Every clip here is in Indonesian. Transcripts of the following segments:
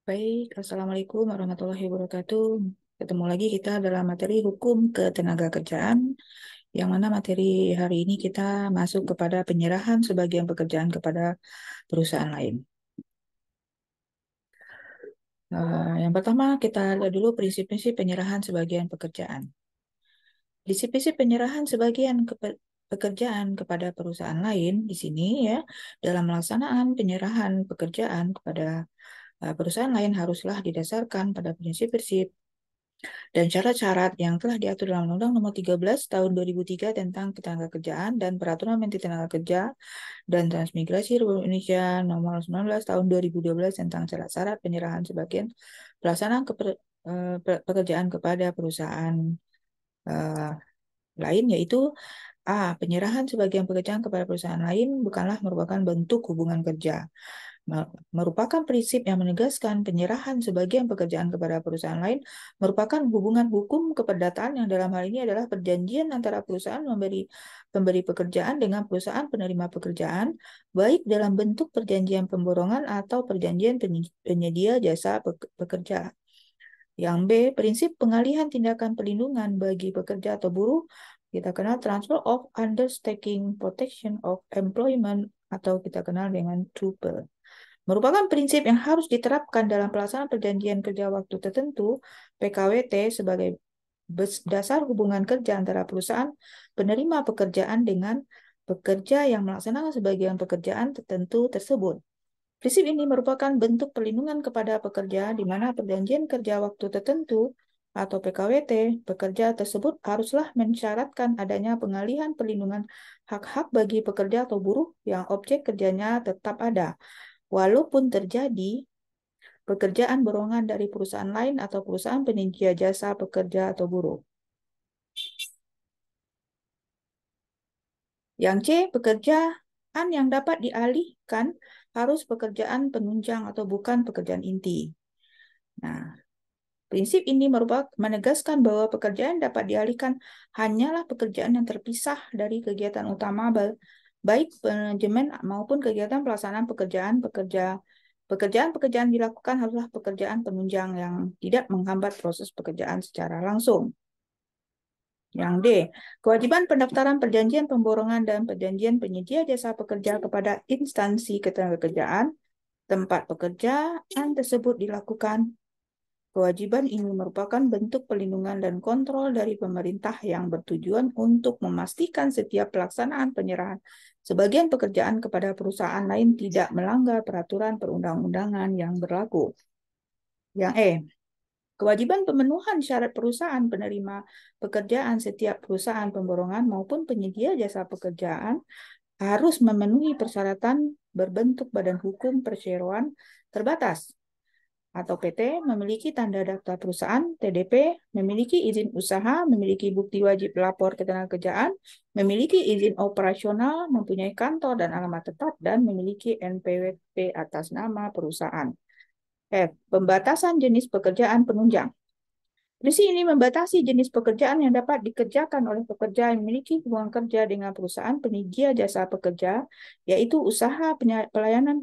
Baik, Assalamualaikum warahmatullahi wabarakatuh. Ketemu lagi kita dalam materi hukum ketenagakerjaan, yang mana materi hari ini kita masuk kepada penyerahan sebagian pekerjaan kepada perusahaan lain. Yang pertama kita lihat dulu prinsip-prinsip penyerahan sebagian pekerjaan. Prinsip-prinsip penyerahan sebagian pekerjaan kepada perusahaan lain di sini ya, dalam melaksanaan penyerahan pekerjaan kepada perusahaan lain haruslah didasarkan pada prinsip-prinsip dan syarat-syarat yang telah diatur dalam Undang-Undang Nomor 13 Tahun 2003 tentang Ketenagakerjaan dan Peraturan Menteri Tenagakerja dan Transmigrasi Republik Indonesia Nomor 19 Tahun 2012 tentang syarat-syarat penyerahan sebagian pelaksanaan pekerjaan kepada perusahaan eh, lain, yaitu A. Penyerahan sebagian pekerjaan kepada perusahaan lain bukanlah merupakan bentuk hubungan kerja, merupakan prinsip yang menegaskan penyerahan sebagian pekerjaan kepada perusahaan lain merupakan hubungan hukum keperdataan yang dalam hal ini adalah perjanjian antara perusahaan pemberi pekerjaan dengan perusahaan penerima pekerjaan, baik dalam bentuk perjanjian pemborongan atau perjanjian penyedia jasa pekerja. Yang B, prinsip pengalihan tindakan perlindungan bagi pekerja atau buruh, kita kenal transfer of undertaking protection of employment atau kita kenal dengan TUPE, merupakan prinsip yang harus diterapkan dalam pelaksanaan perjanjian kerja waktu tertentu (PKWT) sebagai dasar hubungan kerja antara perusahaan penerima pekerjaan dengan pekerja yang melaksanakan sebagian pekerjaan tertentu tersebut. Prinsip ini merupakan bentuk perlindungan kepada pekerja di mana perjanjian kerja waktu tertentu atau PKWT pekerja tersebut haruslah mensyaratkan adanya pengalihan perlindungan hak-hak bagi pekerja atau buruh yang objek kerjanya tetap ada, walaupun terjadi pekerjaan borongan dari perusahaan lain atau perusahaan penyedia jasa pekerja atau buruh. Yang C, pekerjaan yang dapat dialihkan harus pekerjaan penunjang atau bukan pekerjaan inti. Nah, prinsip ini menegaskan bahwa pekerjaan dapat dialihkan hanyalah pekerjaan yang terpisah dari kegiatan utama baik manajemen maupun kegiatan pelaksanaan pekerjaan dilakukan haruslah pekerjaan penunjang yang tidak menghambat proses pekerjaan secara langsung. Yang D, kewajiban pendaftaran perjanjian pemborongan dan perjanjian penyedia jasa pekerja kepada instansi ketenagakerjaan tempat pekerjaan tersebut dilakukan. Kewajiban ini merupakan bentuk perlindungan dan kontrol dari pemerintah yang bertujuan untuk memastikan setiap pelaksanaan penyerahan sebagian pekerjaan kepada perusahaan lain tidak melanggar peraturan perundang-undangan yang berlaku. Yang E, kewajiban pemenuhan syarat perusahaan penerima pekerjaan setiap perusahaan pemborongan maupun penyedia jasa pekerjaan harus memenuhi persyaratan berbentuk badan hukum perseroan terbatas atau PT, memiliki tanda daftar perusahaan, TDP, memiliki izin usaha, memiliki bukti wajib lapor ketenagakerjaan, memiliki izin operasional, mempunyai kantor dan alamat tetap, dan memiliki NPWP atas nama perusahaan. F. Pembatasan jenis pekerjaan penunjang. Prinsip ini membatasi jenis pekerjaan yang dapat dikerjakan oleh pekerja yang memiliki hubungan kerja dengan perusahaan penyedia jasa pekerja, yaitu usaha pelayanan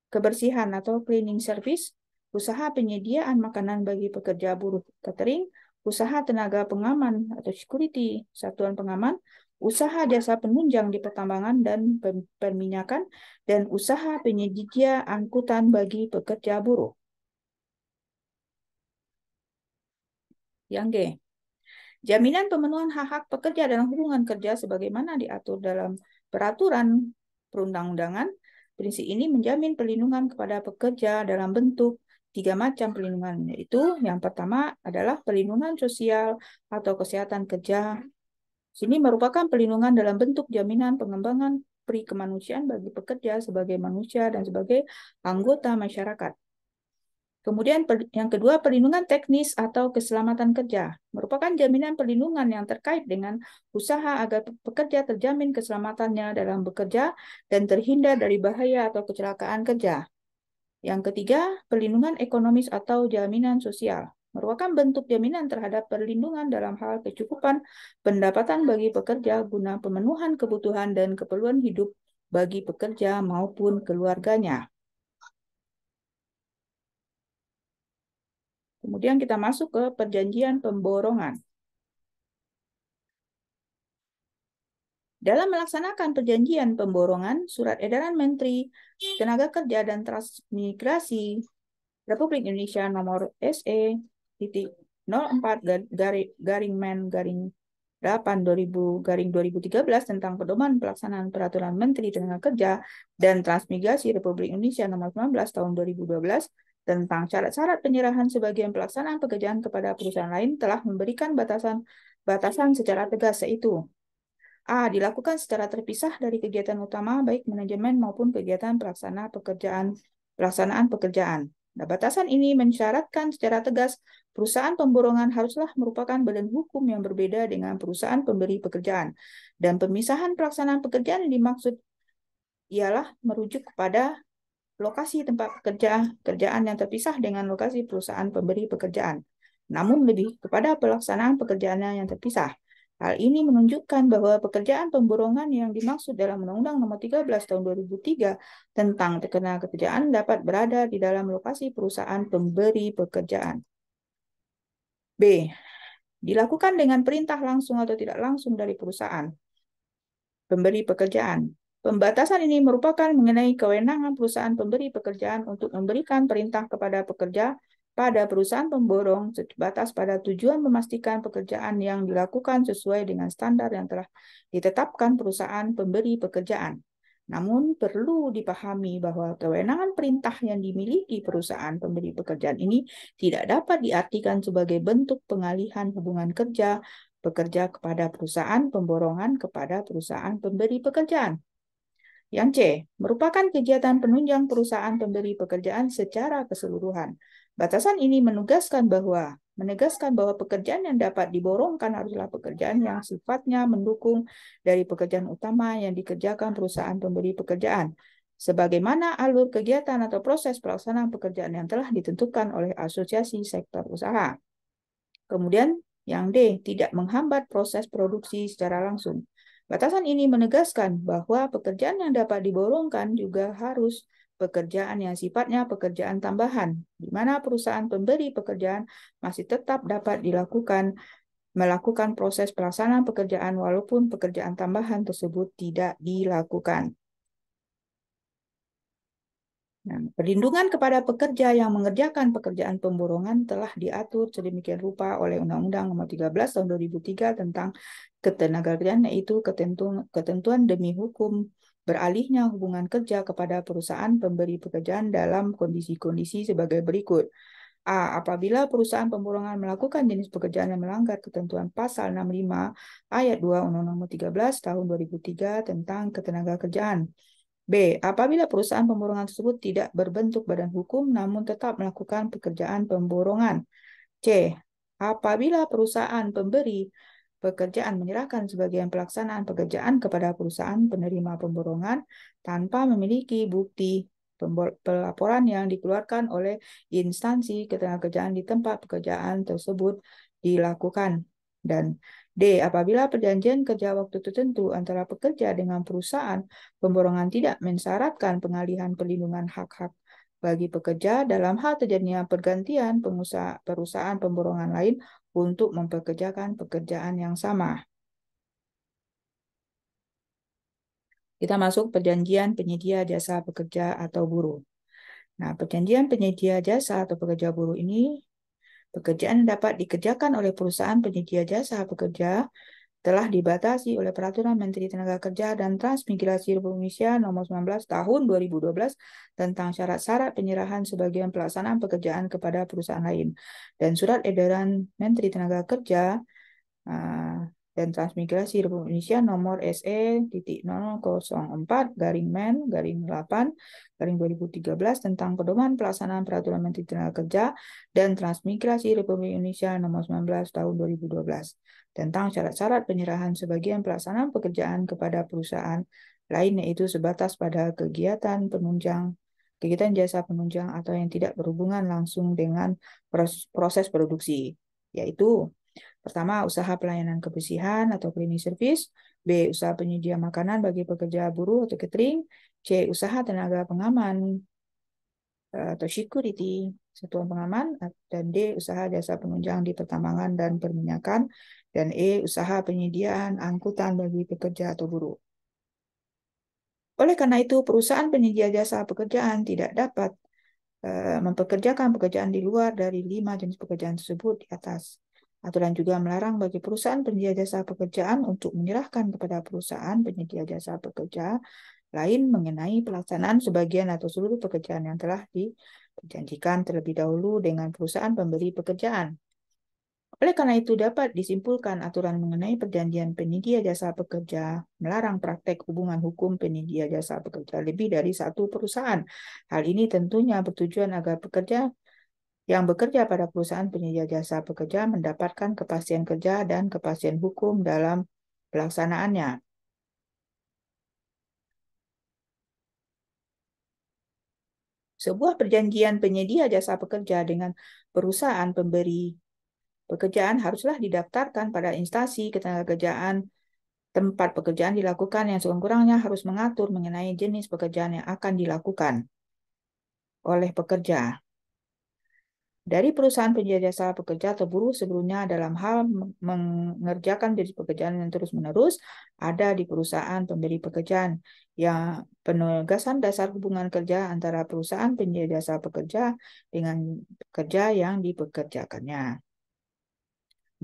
kebersihan atau cleaning service, usaha penyediaan makanan bagi pekerja buruh catering, usaha tenaga pengaman atau security, satuan pengaman, usaha jasa penunjang di pertambangan dan perminyakan, dan usaha penyedia angkutan bagi pekerja buruh. Yang G, jaminan pemenuhan hak-hak pekerja dalam hubungan kerja sebagaimana diatur dalam peraturan perundang-undangan. Prinsip ini menjamin perlindungan kepada pekerja dalam bentuk 3 macam perlindungan, yaitu yang pertama adalah perlindungan sosial atau kesehatan kerja. Sini merupakan perlindungan dalam bentuk jaminan pengembangan peri kemanusiaan bagi pekerja sebagai manusia dan sebagai anggota masyarakat. Kemudian yang kedua, perlindungan teknis atau keselamatan kerja. Merupakan jaminan perlindungan yang terkait dengan usaha agar pekerja terjamin keselamatannya dalam bekerja dan terhindar dari bahaya atau kecelakaan kerja. Yang ketiga, perlindungan ekonomis atau jaminan sosial. Merupakan bentuk jaminan terhadap perlindungan dalam hal kecukupan pendapatan bagi pekerja guna pemenuhan kebutuhan dan keperluan hidup bagi pekerja maupun keluarganya. Kemudian kita masuk ke perjanjian pemborongan. Dalam melaksanakan perjanjian pemborongan, Surat Edaran Menteri Tenaga Kerja dan Transmigrasi Republik Indonesia nomor SE titik 04 garing Men garing 8 garing 2013 tentang pedoman pelaksanaan peraturan Menteri Tenaga Kerja dan Transmigrasi Republik Indonesia nomor 19 tahun 2012 tentang syarat-syarat penyerahan sebagian pelaksanaan pekerjaan kepada perusahaan lain telah memberikan batasan secara tegas, yaitu A. Dilakukan secara terpisah dari kegiatan utama baik manajemen maupun kegiatan pelaksanaan pekerjaan. Nah, batasan ini mensyaratkan secara tegas perusahaan pemborongan haruslah merupakan badan hukum yang berbeda dengan perusahaan pemberi pekerjaan. Dan pemisahan pelaksanaan pekerjaan yang dimaksud ialah merujuk kepada lokasi tempat pekerjaan yang terpisah dengan lokasi perusahaan pemberi pekerjaan, namun lebih kepada pelaksanaan pekerjaan yang terpisah. Hal ini menunjukkan bahwa pekerjaan pemborongan yang dimaksud dalam Undang-Undang Nomor 13 Tahun 2003 tentang ketenagakerjaan dapat berada di dalam lokasi perusahaan pemberi pekerjaan. B. Dilakukan dengan perintah langsung atau tidak langsung dari perusahaan pemberi pekerjaan. Pembatasan ini merupakan mengenai kewenangan perusahaan pemberi pekerjaan untuk memberikan perintah kepada pekerja pada perusahaan pemborong sebatas pada tujuan memastikan pekerjaan yang dilakukan sesuai dengan standar yang telah ditetapkan perusahaan pemberi pekerjaan. Namun perlu dipahami bahwa kewenangan perintah yang dimiliki perusahaan pemberi pekerjaan ini tidak dapat diartikan sebagai bentuk pengalihan hubungan kerja pekerja kepada perusahaan pemborongan kepada perusahaan pemberi pekerjaan. Yang C, merupakan kegiatan penunjang perusahaan pemberi pekerjaan secara keseluruhan. Batasan ini menegaskan bahwa pekerjaan yang dapat diborongkan haruslah pekerjaan yang sifatnya mendukung dari pekerjaan utama yang dikerjakan perusahaan pemberi pekerjaan, sebagaimana alur kegiatan atau proses pelaksanaan pekerjaan yang telah ditentukan oleh asosiasi sektor usaha. Kemudian yang D, tidak menghambat proses produksi secara langsung. Batasan ini menegaskan bahwa pekerjaan yang dapat diborongkan juga harus pekerjaan yang sifatnya pekerjaan tambahan, di mana perusahaan pemberi pekerjaan masih tetap dapat melakukan proses pelaksanaan pekerjaan walaupun pekerjaan tambahan tersebut tidak dilakukan. Nah, perlindungan kepada pekerja yang mengerjakan pekerjaan pemborongan telah diatur sedemikian rupa oleh Undang-Undang Nomor 13 Tahun 2003 tentang ketenagakerjaan, yaitu ketentuan demi hukum beralihnya hubungan kerja kepada perusahaan pemberi pekerjaan dalam kondisi-kondisi sebagai berikut. A. Apabila perusahaan pemborongan melakukan jenis pekerjaan yang melanggar ketentuan pasal 65 ayat 2 Undang-Undang Nomor 13 Tahun 2003 tentang ketenagakerjaan. B. Apabila perusahaan pemborongan tersebut tidak berbentuk badan hukum namun tetap melakukan pekerjaan pemborongan. C. Apabila perusahaan pemberi pekerjaan menyerahkan sebagian pelaksanaan pekerjaan kepada perusahaan penerima pemborongan tanpa memiliki bukti pelaporan yang dikeluarkan oleh instansi ketenagakerjaan di tempat pekerjaan tersebut dilakukan. Dan D. Apabila perjanjian kerja waktu tertentu antara pekerja dengan perusahaan pemborongan tidak mensyaratkan pengalihan perlindungan hak-hak bagi pekerja dalam hal terjadinya pergantian perusahaan pemborongan lain untuk mempekerjakan pekerjaan yang sama. Kita masuk perjanjian penyedia jasa pekerja atau buruh. Nah, perjanjian penyedia jasa atau pekerja buruh ini pekerjaan dapat dikerjakan oleh perusahaan penyedia jasa pekerja telah dibatasi oleh Peraturan Menteri Tenaga Kerja dan Transmigrasi Republik Indonesia Nomor 19 Tahun 2012 tentang syarat-syarat penyerahan sebagian pelaksanaan pekerjaan kepada perusahaan lain, dan Surat Edaran Menteri Tenaga Kerja dan Transmigrasi Republik Indonesia Nomor SE.004-Men-8-2013 tentang pedoman pelaksanaan Peraturan Menteri Tenaga Kerja dan Transmigrasi Republik Indonesia Nomor 19 Tahun 2012 tentang syarat-syarat penyerahan sebagian pelaksanaan pekerjaan kepada perusahaan lain, yaitu sebatas pada kegiatan jasa penunjang atau yang tidak berhubungan langsung dengan proses produksi, yaitu pertama, usaha pelayanan kebersihan atau cleaning service. B, usaha penyedia makanan bagi pekerja buruh atau catering. C, usaha tenaga pengaman atau security. satuan pengaman, dan D, usaha jasa penunjang di pertambangan dan perminyakan, dan E, usaha penyediaan angkutan bagi pekerja atau buruh. Oleh karena itu, perusahaan penyedia jasa pekerjaan tidak dapat mempekerjakan pekerjaan di luar dari 5 jenis pekerjaan tersebut di atas. Aturan juga melarang bagi perusahaan penyedia jasa pekerjaan untuk menyerahkan kepada perusahaan penyedia jasa pekerja lain mengenai pelaksanaan sebagian atau seluruh pekerjaan yang telah diperjanjikan terlebih dahulu dengan perusahaan pemberi pekerjaan. Oleh karena itu, dapat disimpulkan aturan mengenai perjanjian penyedia jasa pekerja melarang praktek hubungan hukum penyedia jasa pekerja lebih dari satu perusahaan. Hal ini tentunya bertujuan agar pekerja yang bekerja pada perusahaan penyedia jasa pekerja mendapatkan kepastian kerja dan kepastian hukum dalam pelaksanaannya. Sebuah perjanjian penyedia jasa pekerja dengan perusahaan pemberi pekerjaan haruslah didaftarkan pada instansi ketenagakerjaan tempat pekerjaan dilakukan yang sekurang-kurangnya harus mengatur mengenai jenis pekerjaan yang akan dilakukan oleh pekerja. Dari perusahaan penyedia jasa pekerja atau buruh sebelumnya dalam hal mengerjakan jenis pekerjaan yang terus-menerus ada di perusahaan pemberi pekerjaan yang penegasan dasar hubungan kerja antara perusahaan penyedia jasa pekerja dengan pekerja yang dipekerjakannya.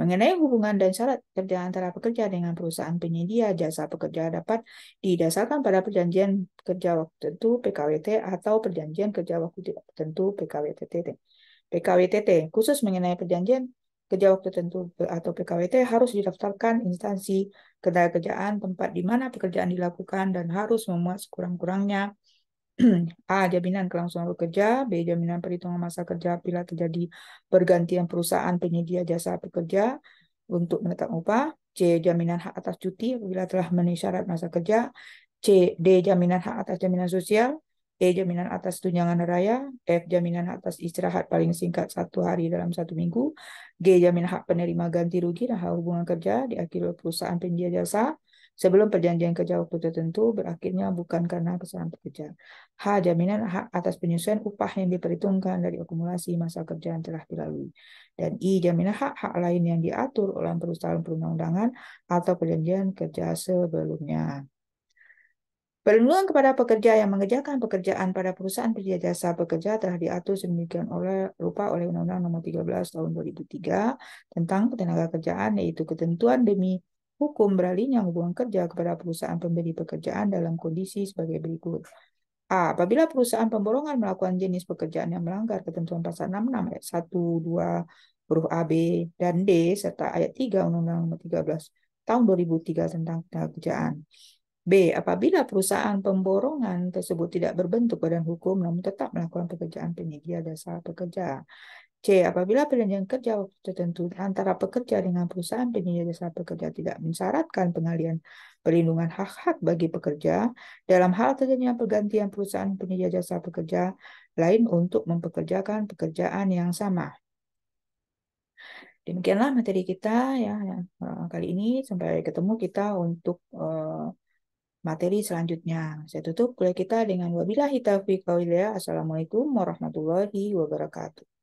Mengenai hubungan dan syarat kerja antara pekerja dengan perusahaan penyedia jasa pekerja dapat didasarkan pada perjanjian kerja waktu tertentu PKWT atau perjanjian kerja waktu tertentu PKWTT. PKWTT khusus mengenai perjanjian kerja waktu tertentu atau PKWT harus didaftarkan instansi ketenagakerjaan tempat di mana pekerjaan dilakukan dan harus memuat sekurang-kurangnya A. Jaminan kelangsungan bekerja. B. Jaminan perhitungan masa kerja bila terjadi pergantian perusahaan penyedia jasa pekerja untuk menetap upah. C. Jaminan hak atas cuti apabila telah memenuhi syarat masa kerja. C. D. Jaminan hak atas jaminan sosial. E. Jaminan atas tunjangan hari raya. F. Jaminan hak atas istirahat paling singkat 1 hari dalam 1 minggu. G. Jaminan hak penerima ganti rugi dan hak hubungan kerja diakhiri oleh perusahaan penyedia jasa sebelum perjanjian kerja waktu tertentu berakhirnya bukan karena kesalahan pekerja. H. Jaminan hak atas penyesuaian upah yang diperhitungkan dari akumulasi masa kerja yang telah dilalui. Dan I. Jaminan hak-hak lain yang diatur oleh perusahaan perundang-undangan atau perjanjian kerja sebelumnya. Perlindungan kepada pekerja yang mengerjakan pekerjaan pada perusahaan penyedia jasa pekerja telah diatur sedemikian rupa oleh Undang-Undang Nomor 13 Tahun 2003 tentang Ketenagakerjaan, yaitu ketentuan demi hukum beralihnya hubungan kerja kepada perusahaan pemberi pekerjaan dalam kondisi sebagai berikut. A. Apabila perusahaan pemborongan melakukan jenis pekerjaan yang melanggar ketentuan pasal 66 ayat 1, 2, huruf A, B, dan D, serta ayat 3 Undang-Undang Nomor 13 Tahun 2003 tentang Ketenagakerjaan. B. Apabila perusahaan pemborongan tersebut tidak berbentuk badan hukum namun tetap melakukan pekerjaan penyedia jasa pekerja. C. Apabila perjanjian kerja waktu tertentu antara pekerja dengan perusahaan penyedia jasa pekerja tidak mensyaratkan pengalian perlindungan hak-hak bagi pekerja dalam hal terjadinya pergantian perusahaan penyedia jasa pekerja lain untuk mempekerjakan pekerjaan yang sama. Demikianlah materi kita ya, kali ini. Sampai ketemu kita untuk materi selanjutnya. Saya tutup kuliah kita dengan wabillahi taufiq wal hidayah. Assalamualaikum warahmatullahi wabarakatuh.